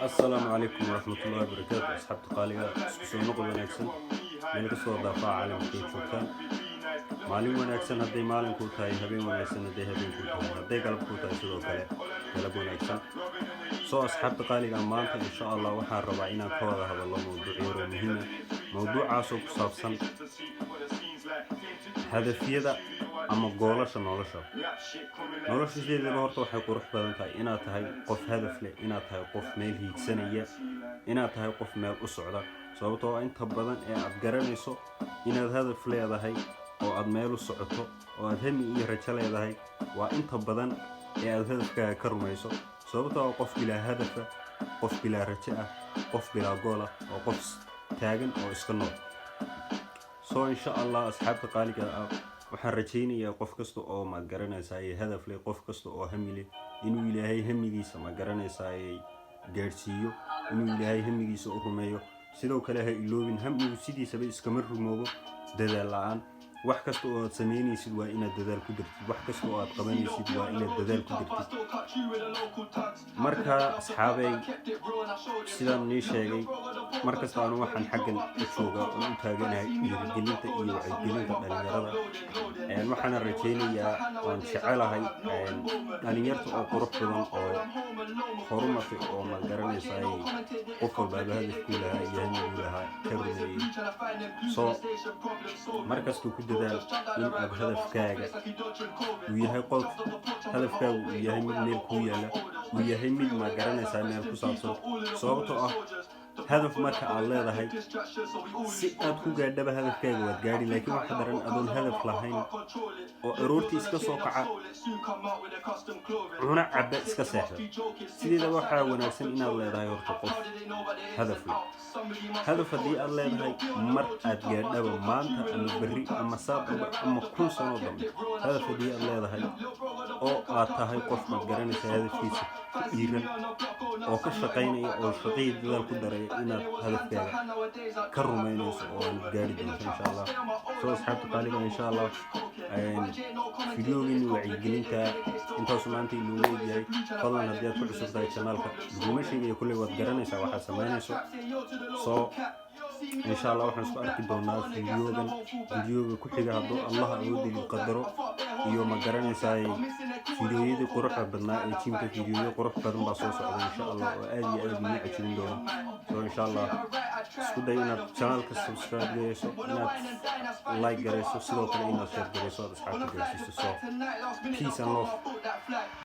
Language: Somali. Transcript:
السلام عليكم ورحمة الله وبركاته. أصحاب تقاليد سكسو نقل ونكسن من قصة ضافة عالم كيتشوكان مالين ونكسن هدي مالين كوتاي هبين ونكسن هدي هبين كوتاي هدي قلب كوتاي سيدو كله قلب ونكسن أصحاب تقاليد أمانة إن شاء الله وحنا ربعنا كوضا هذا الله موضوع مهم موضوع عاصب صابسن هدفيدا أما قولش nolosha sideedaba horta waxay qurux badan tahay inaad tahay qof hadaf leh inaad tahay qof meel hiigsanaya inaad tahay qof meel u socda sababtoo ah inta badan ee aad garanayso inaad hadaf leedahay oo aad meel u socoto oo aad hami iyo rajo leedahay waa inta badan ee aad hadafkaaga ka rumayso sababtoo ah qof bilaa hadafa qof bilaa rajo ah qof bilaa gool ah oo qof taagan oo iska nool insha Allah asxaabta qaaliga ah waxaan rajaynayaa qof kasta oo ma garanaysaa hadaf leh qof kasta oo hami leh inuu ilaahay hamigiisa ma garanaysaa gaarsiiyo inuu ilaahay hamigiisa u rumeeyo sidoo kale ha iloobin hamigu sidiisaba iskama rumoobo dadaal la'aan wax kasta oo aad sameynaysid waa inaad dadaal ku dirtid wax kasta oo aad qabanaysid waa inaad dadaal ku dirtid marka asxaabay sidaan nii sheegay markasta aanu waxaan xaggan u joogaa oo u taaganahay dhiirigelinta iyo wacyigelinta dhalinyarada waxaan rajaynayaa waan jecelahay dhalinyarta oo qurux badan oo horumartay oo ma garanaysaa qof walbaaba hadafku lahaa iyo hamigu lahaa ka rumeeyey markasta ku dadaal in aad hadafkaaga uu yahay qof hadafkaagu uu yahay mid meel ku yaala uu yahay mid ma garanaysaa meel ku saabsan sababtoo ah هدف مركا الله ده هاي سئات كوجا دبا هدف كذا وتجاري لكن واحد درن أظن هدف لهين وأرورتي إسكا صوقعة هنا عبء إسكا سحر سيدي ده واحد وناسين إن الله ده يرتقف هدف له هدف دي الله ده هاي مركا تجار دبا ما أنت أما بري أما صاب أما كل سنة ضم هدف دي الله ده هاي أو هاي قف متجرني سهدف فيس إيران أو كشقيني أو شقي ده القدرة إن هدفك كرمينيس وجاري إن شاء الله أصحاب تقاليد إن شاء الله فيديو من وعيجينك أنت سمعتي اللي جاي فضلا هديت كل سبتاي شمالك بمشي كل وقت جرنيس أو حسمانيس إن شاء الله وحنا سؤال كدونا فيديو كل حاجة هذا الله أودي يقدره يوم جرني ساي فيديو يدي قرح بدنا التيم كفيديو قرح بدنا بصوص إن شاء الله وآدي نعيشين دون إن شاء الله سوداينا channel كسبسكرايب جريسو لايك جريسو سلوك لينا شير جريسو أصحاب جريسو peace and love